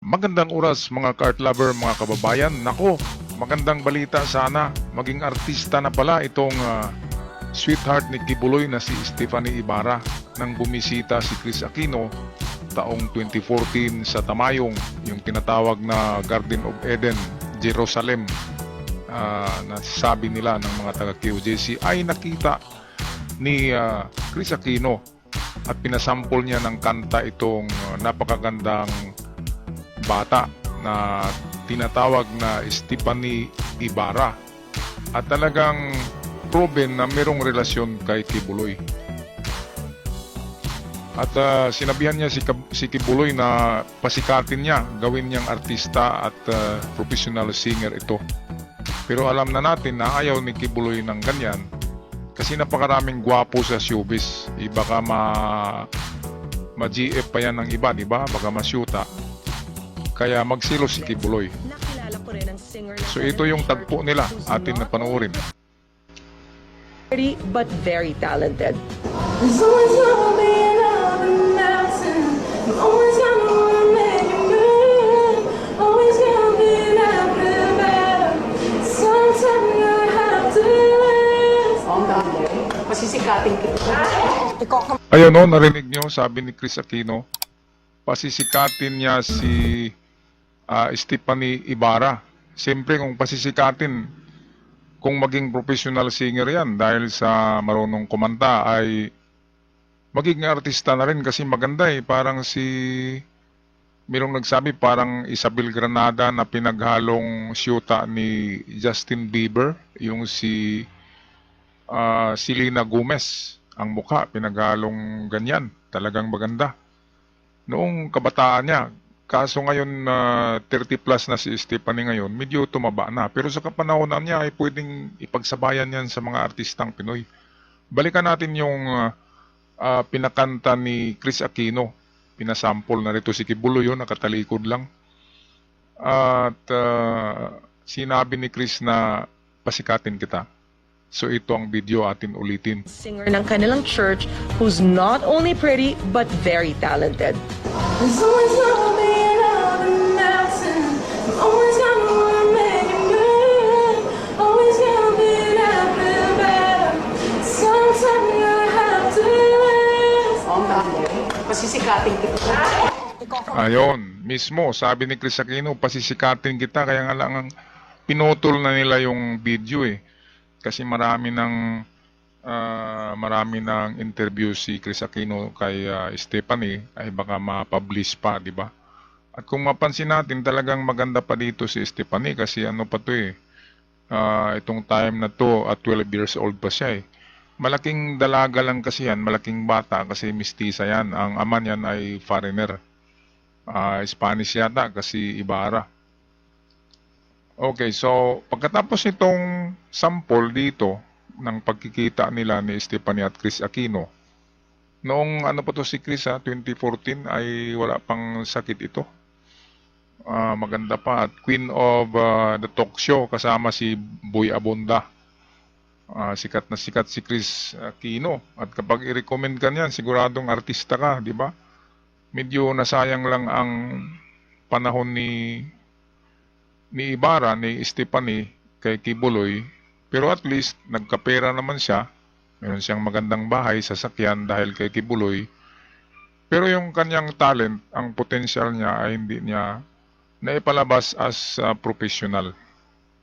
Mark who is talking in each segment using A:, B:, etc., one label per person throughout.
A: Magandang oras mga kart lover, mga kababayan. Nako, magandang balita sana. Maging artista na pala itong sweetheart ni Kibuloy na si Stephanie Ibarra nang bumisita si Chris Aquino taong 2014 sa Tamayong, yung tinatawag na Garden of Eden, Jerusalem. Nasabi nila ng mga taga QJC ay nakita ni Chris Aquino at pinasample niya ng kanta itong napakagandang bata na tinatawag na Stephanie Ibarra at talagang proven na merong relasyon kay Kibuloy. At sinabihan niya si Kibuloy na pasikatin niya, gawin niyang artista at professional singer ito. Pero alam na natin na ayaw ni Kibuloy ng ganyan kasi napakaraming gwapo sa showbiz. Baka ma-GF pa yan ng iba, di ba? Baka masyuta. Kaya magsilo si Kibuloy. So ito yung tagpo nila, atin na panoorin.
B: But very talented.
C: There's always gonna be another mountain. I'm always gonna wanna make you move. Always gonna be an after battle. Sometimes you're gonna have to lose.
B: Ang dami. Pasisikating kita.
A: Ayun o, narinig nyo, sabi ni Chris Aquino, pasisikatin niya si Stephanie Ibarra. Siyempre kung pasisikatin, kung maging professional singer yan dahil sa marunong kumanta ay magiging artista na rin kasi maganda eh. Parang merong nagsabi parang Isabel Granada na pinaghalong syuta ni Justin Bieber, yung si Selena Gomez. Ang mukha pinaghalong ganyan, talagang maganda noong kabataan niya. Kaso ngayon 30 plus na si Stephanie ngayon, medyo tumaba na. Pero sa kapanahonan niya ay pwedeng ipagsabayan yan sa mga artistang Pinoy. Balikan natin yung pinakanta ni Chris Aquino. Pinasample na rito si Kibuloy, yun, nakatalikod lang. At sinabi ni Chris na pasikatin kita. So ito ang video, atin ulitin.
B: Singer ng kanilang church who's not only pretty but very talented.
C: There's always gonna be another mountain. I'm always gonna wanna make you move. Always gonna be an after battle. Sometimes you're gonna have to lose.
B: Ang dami. Pasisikating kita.
A: Ayon, mismo, sabi ni Chris Aquino, pasisikatin kita, kaya nga lang ang pinutol na nila yung video eh. Kasi marami ng interview si Chris Aquino kay Stephanie ay baka ma-publish pa, di ba? At kung mapansin natin, talagang maganda pa dito si Stephanie kasi ano pa to eh. Itong time na to at 12 years old pa siya eh. Malaking dalaga lang kasi yan, malaking bata kasi mistisa yan. Ang ama niyan ay foreigner. Spanish yata kasi Ibarra. Okay, so pagkatapos itong sample dito ng pagkikita nila ni Stephanie at Chris Aquino, noong ano pa to si Chris 2014 ay wala pang sakit ito. Maganda pa at Queen of the Talk Show kasama si Boy Abunda. Sikat na sikat si Chris Aquino at kapag i-recommend ka niyan, siguradong artista ka, di ba? Medyo nasayang lang ang panahon ni Ibarra, ni Stephanie kay Kibuloy, pero at least nagkapera naman siya. Meron siyang magandang bahay, sasakyan dahil kay Kibuloy. Pero yung kanyang talent, ang potential niya ay hindi niya naipalabas as professional.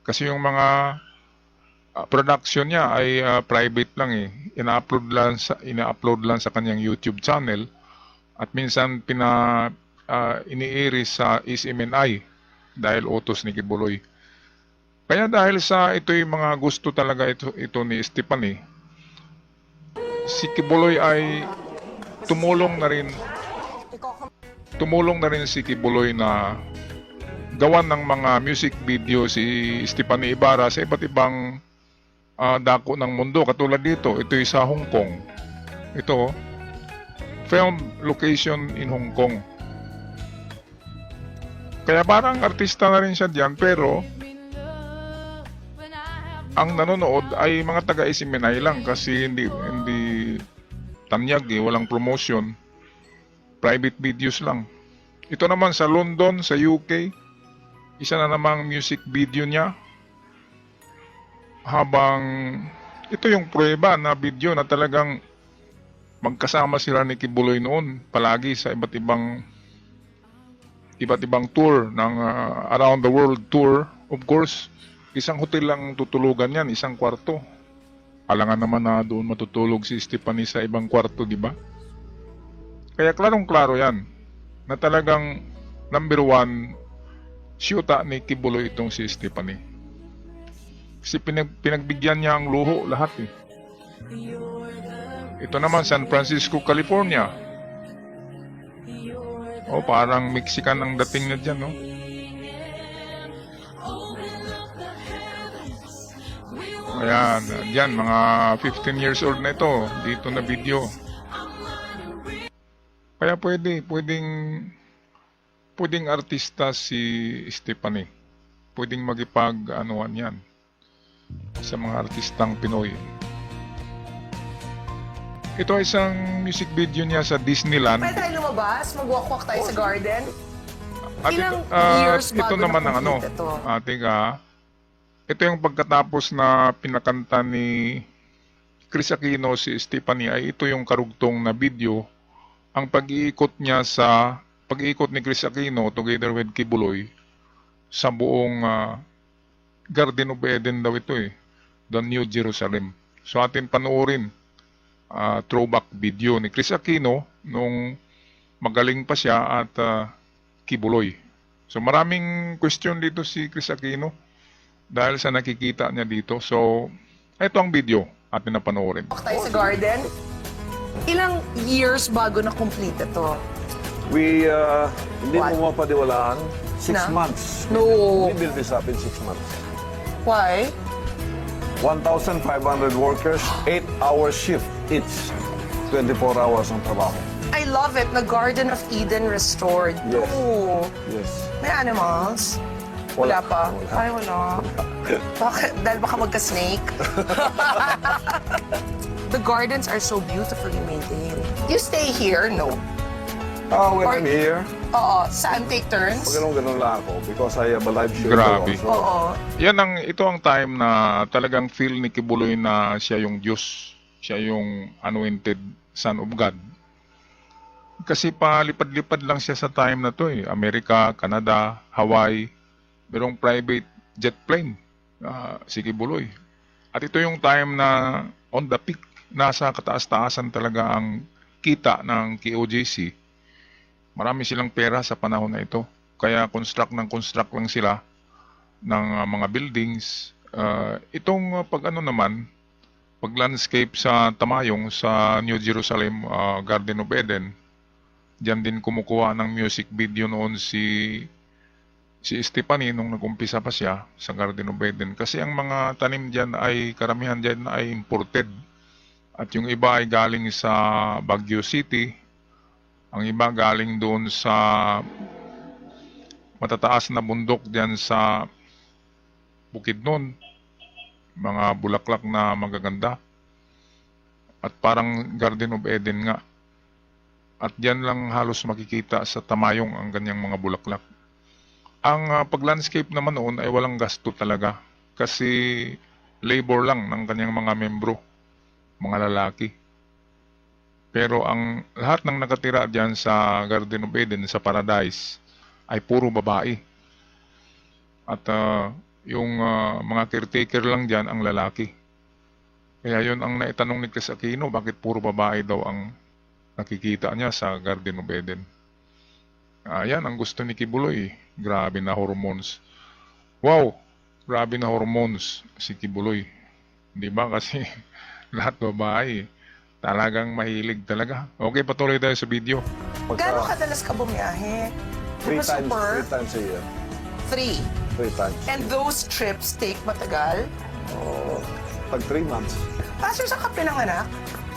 A: Kasi yung mga production niya ay private lang eh. Ina-upload lang sa kanyang YouTube channel at minsan ini-air sa SMNI dahil utos ni Kibuloy. Kaya dahil sa ito'y mga gusto talaga ito ni Stephanie, si Kibuloy ay tumulong na rin si Kibuloy na gawan ng mga music video si Stephanie Ibarra sa iba't ibang dako ng mundo. Katulad dito, ito'y sa Hong Kong. Ito, filmed location in Hong Kong. Kaya parang artista na rin siya diyan, pero ang nanonood ay mga taga-SMNI lang kasi hindi tanyag eh, walang promotion. Private videos lang. Ito naman sa London, sa UK, isa na namang music video niya. Habang ito yung pruweba na video na talagang magkasama sila ni Kibuloy noon palagi sa iba't ibang tour ng around the world tour. Of course, isang hotel lang tutulugan yan, isang kwarto. Alangan naman na doon matutulog si Stephanie sa ibang kwarto, di ba? Kaya klarong-klaro yan na talagang number one syuta ni Kibuloy itong si Stephanie. Kasi pinagbigyan niya ang luho lahat eh. Ito naman San Francisco, California. Oh, parang Mexican ang dating niya dyan, no? Ayan, dyan, mga 15 years old na ito. Dito na video. Kaya pwedeng artista si Stephanie. Pwedeng magipag-anuan yan sa mga artistang Pinoy. Ito ay isang music video niya sa Disneyland.
B: Pwede tayo lumabas? Mag-walk-walk tayo sa garden?
A: At
B: Ilang
A: ito,
B: years
A: ito
B: bago
A: naman ang ano,
B: na-complete ito?
A: ito yung pagkatapos na pinakanta ni Chris Aquino si Stephanie, ay ito yung karugtong na video. Ang pag-iikot ni Chris Aquino together with Kibuloy sa buong Garden of Eden daw ito eh, the New Jerusalem. So atin panoorin throwback video ni Chris Aquino nung magaling pa siya at Kibuloy. So maraming question dito si Chris Aquino dahil sa nakikita niya dito. So ito ang video atin na panoorin.
B: Walk tayo sa garden? Ilang years bago na-complete ito?
D: We, hindi
B: What?
D: mo mapadiwalaan. 6
B: Na?
D: months.
B: No.
D: We built this up in 6 months.
B: Why?
D: 1,500 workers, 8-hour shift each. 24 hours ang trabaho.
B: I love it. The Garden of Eden restored.
D: Yes.
B: No.
D: Yes.
B: May animals? Wala pa.
D: Wala.
B: Ay, wala. Bakit? Dahil baka magka-snake? The gardens are so beautifully maintained. You stay here? No.
D: When
B: Or-
D: I'm here,
B: Oo. Saan take turns?
D: ganun lang ako because I have a live show.
A: Grabe.
D: Also.
B: Oo.
A: Ito ang time na talagang feel ni Kibuloy na siya yung Diyos. Siya yung anointed son of God. Kasi palipad-lipad lang siya sa time na to eh. Amerika, Canada, Hawaii. Merong private jet plane. Si Kibuloy. At ito yung time na on the peak. Nasa kataas-taasan talaga ang kita ng KOJC. Marami silang pera sa panahon na ito. Kaya construct lang sila ng mga buildings. Itong pag landscape sa Tamayong sa New Jerusalem Garden of Eden, diyan din kumukuha ng music video noon si Stephanie nung nag-umpisa pa siya sa Garden of Eden. Kasi ang mga tanim diyan ay karamihan diyan ay imported. At yung iba ay galing sa Baguio City. Ang iba galing doon sa matataas na bundok diyan sa Bukidnon. Mga bulaklak na magaganda. At parang Garden of Eden nga. At diyan lang halos makikita sa Tamayong ang ganyang mga bulaklak. Ang pag-landscape naman noon ay walang gasto talaga. Kasi labor lang ng kanyang mga membro. Mga lalaki. Pero ang lahat ng nakatira diyan sa Garden of Eden, sa Paradise, ay puro babae. At yung mga caretaker lang diyan ang lalaki. Kaya yun ang naitanong ni Chris Aquino, bakit puro babae daw ang nakikita niya sa Garden of Eden. Yan ang gusto ni Kibuloy. Grabe na hormones. Wow! Grabe na hormones si Kibuloy. Di ba? Kasi lahat babae. Talagang mahilig talaga. Okay, patuloy tayo sa video.
B: Gano'ng kadalas ka bumiyahe? Di
D: 3
B: ba
D: times,
B: super?
D: 3 times a year.
B: 3.
D: 3 times.
B: And those trips take matagal?
D: Pag 3 months.
B: Pastor, saan ka pinanganak?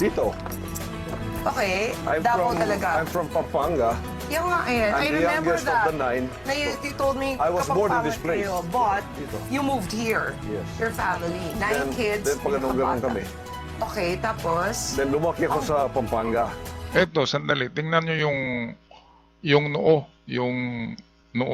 D: Dito.
B: Okay, Davao talaga.
D: I'm from Pampanga.
B: Yung nga eh, I
D: I'm the
B: remember
D: youngest of
B: that.
D: the 9.
B: Na you told me,
D: I was born in this
B: Kapampangan
D: place.
B: kayo, but
D: Dito.
B: you moved here.
D: Yes.
B: Your family. 9 kids.
D: Then pag ganun
B: pinakabata.
D: kami.
B: Okay, tapos?
D: Then lumaki ako sa Pampanga.
A: Eto, sandali. Tingnan nyo yung yung noo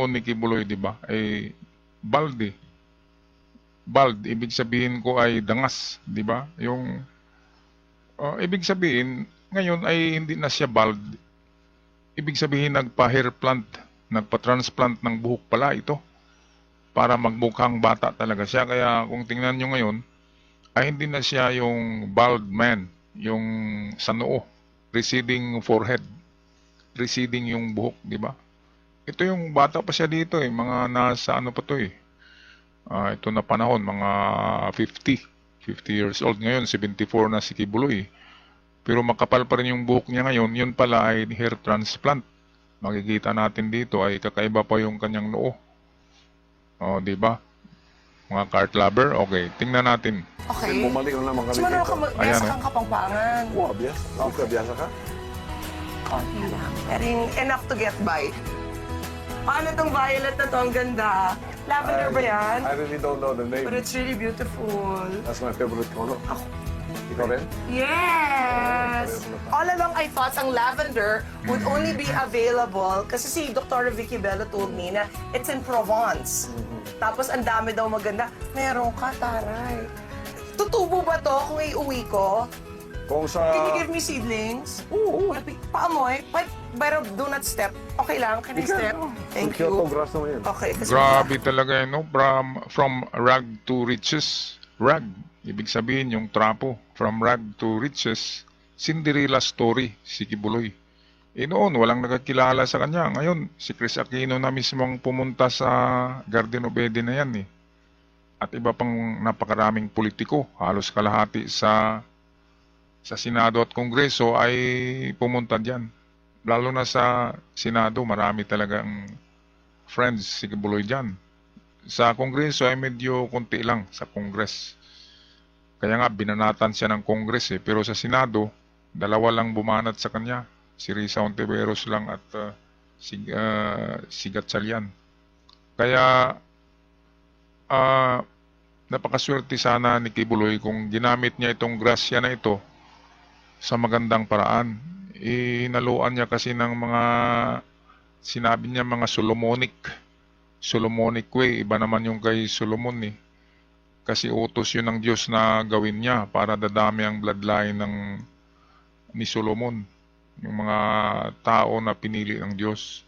A: ni Kibuloy, di ba, ay bald eh. Bald, ibig sabihin ko ay dangas, di ba? Ibig sabihin, ngayon ay hindi na siya bald. Ibig sabihin, nagpa-hair plant, nagpa-transplant ng buhok pala ito para magmukhang bata talaga siya. Kaya kung tingnan nyo ngayon, ay hindi na siya yung bald man, yung sa noo, receding forehead, receding yung buhok, di ba? Ito yung bata pa siya dito eh, mga nasa ano pa to eh. Ito na panahon, mga 50 years old. Ngayon, 74 na si Kibuloy. Pero makapal pa rin yung buhok niya ngayon, yun pala ay hair transplant. Makikita natin dito ay kakaiba pa yung kanyang noo. Di ba? Mga cart lover. Okay, tingnan natin.
E: Okay.
D: Bumalik na naman kami
E: So,
D: dito.
E: ka
A: Ayan,
E: biasa
A: oh.
E: kang kapangpangan.
D: Wow, bias. Okay. Biasa ka?
E: Konti lang. Pero enough to get by. Paano tong violet na to? Ang ganda. Lavender ba yan?
D: I really don't know the name.
E: But it's really beautiful.
D: That's my favorite color.
E: Ako.
D: Ikaw rin?
E: Yes! All along, I thought ang lavender would only be available kasi si Dr. Vicky Bello told me na it's in Provence. Tapos ang dami daw maganda. Meron ka, taray. Tutubo ba to kung iuwi ko?
D: Kung sa...
E: Can you give me seedlings? Oo. Paamoy? Pero do not step. Okay lang? Can I step? Thank
D: Kyoto
E: you.
D: grass naman yun.
E: Okay. Kasi
A: Grabe talaga no, from rag to riches. Rag, ibig sabihin yung trapo. From rag to riches, Cinderella story si Kibuloy. Noon, walang nakakilala sa kanya. Ngayon, si Chris Aquino na mismo ang pumunta sa Garden of Eden na yan eh. At iba pang napakaraming politiko, halos kalahati sa Senado at Kongreso ay pumunta diyan. Lalo na sa Senado, marami talagang friends si Kibuloy diyan. Sa Kongreso ay medyo konti lang sa Congress. Kaya nga binanatan siya ng Congress eh. Pero sa Senado, dalawa lang bumanat sa kanya. Si Risa Ontiveros lang at si Gatchalian. Kaya napakaswerte sana ni Kibuloy kung ginamit niya itong grasya na ito sa magandang paraan. Inaluan niya kasi ng mga, sinabi niya mga Solomonic way. Iba naman yung kay Solomon eh. Kasi utos yun ng Diyos na gawin niya para dadami ang bloodline ni Solomon. Yung mga tao na pinili ng Diyos.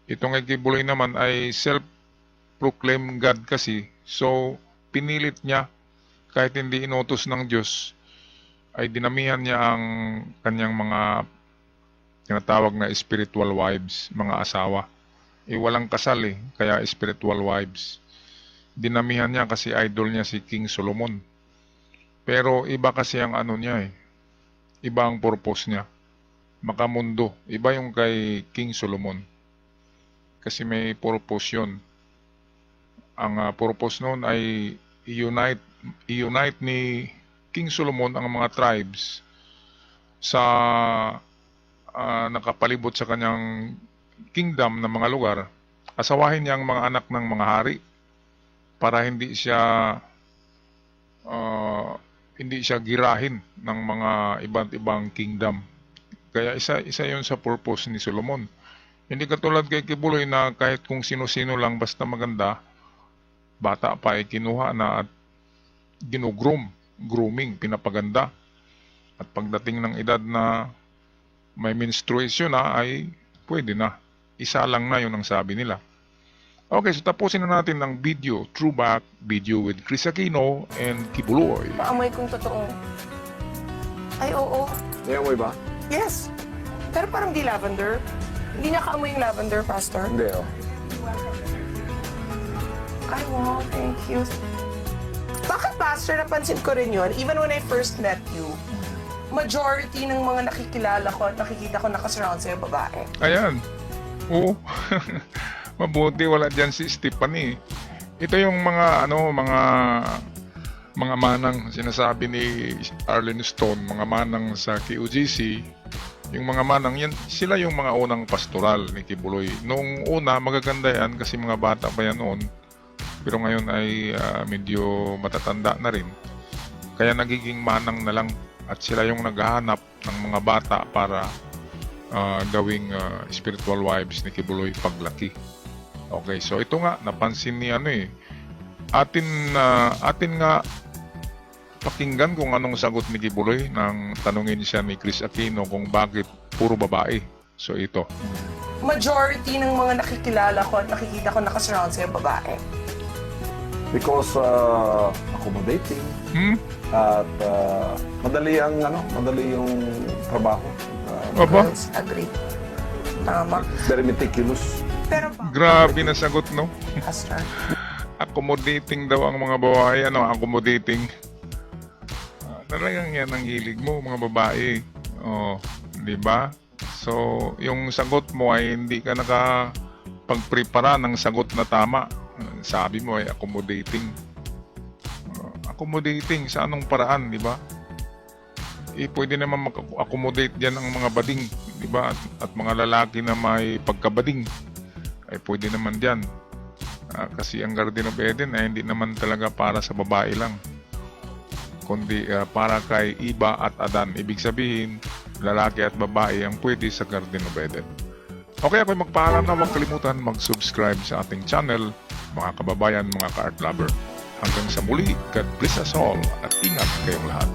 A: Itong kay Kibuloy naman ay self-proclaimed God kasi. So, pinilit niya kahit hindi inutos ng Diyos ay dinamihan niya ang kanyang mga tinatawag na spiritual wives, mga asawa. Walang kasal eh, kaya spiritual wives. Dinamihan niya kasi idol niya si King Solomon. Pero iba kasi ang ano niya eh. Iba ang purpose niya. Makamundo. Iba yung kay King Solomon. Kasi may purpose yun. Ang purpose noon ay i-unite ni King Solomon ang mga tribes sa nakapalibot sa kanyang kingdom na mga lugar. Asawahin niya ang mga anak ng mga hari para hindi siya girahin ng mga iba't ibang kingdom. Kaya isa yun sa purpose ni Solomon. Hindi katulad kay Kibuloy na kahit kung sino-sino lang basta maganda, bata pa ay kinuha na at grooming, pinapaganda. At pagdating ng edad na may menstruation na ay pwede na. Isa lang na yun ang sabi nila. Okay, so tapusin na natin ang video, throwback video with Chris Aquino and Kibuloy.
E: paamoy kong totoo. Ay, oo.
D: May ba?
E: Yes. Pero parang di lavender. Hindi niya kaamoy yung lavender, Pastor.
D: Hindi, oh.
E: Ay, wow. Thank you. Bakit, Pastor, napansin ko rin yun, even when I first met you, majority ng mga nakikilala ko at nakikita ko nakasurround sa'yo, babae.
A: Ayan. Oo. Mabuti wala dyan si Stephanie. Ito yung mga manang sinasabi ni Arlene Stone, mga manang sa KOGC. Yung mga manang yan, sila yung mga unang pastoral ni Kibuloy. Noong una, magaganda yan kasi mga bata pa yan noon. Pero ngayon ay medyo matatanda na rin. Kaya nagiging manang na lang at sila yung naghahanap ng mga bata para gawing spiritual wives ni Kibuloy paglaki. Okay, so ito nga napansin ni atin nga pakinggan kung anong sagot ni Kibuloy nang tanungin siya ni Chris Aquino kung bakit puro babae. So ito.
E: Majority ng mga nakikilala ko at nakikita ko nakasurround sa'yo babae.
D: Because accommodating at madali yung trabaho.
A: Aba,
E: Girls, agree. Tama.
D: Very meticulous.
E: Pero
A: grabe na sagot, no?
E: Pastor.
A: Accommodating daw ang mga babae. Accommodating. Talagang yan ang hilig mo, mga babae. Oh, di ba? So, yung sagot mo ay hindi ka nakapagprepara ng sagot na tama. Sabi mo ay accommodating. Accommodating sa anong paraan, di ba? Pwede naman mag-accommodate diyan ang mga bading, di ba? At mga lalaki na may pagkabading ay pwede naman diyan. Kasi ang Garden of Eden ay hindi naman talaga para sa babae lang, kundi para kay Iba at Adan. Ibig sabihin, lalaki at babae ang pwede sa Garden of Eden. Okay, ako'y magpaalam na, huwag kalimutan mag-subscribe sa ating channel, mga kababayan, mga ka-art lover. Hanggang sa muli, God bless us all at ingat kayong lahat.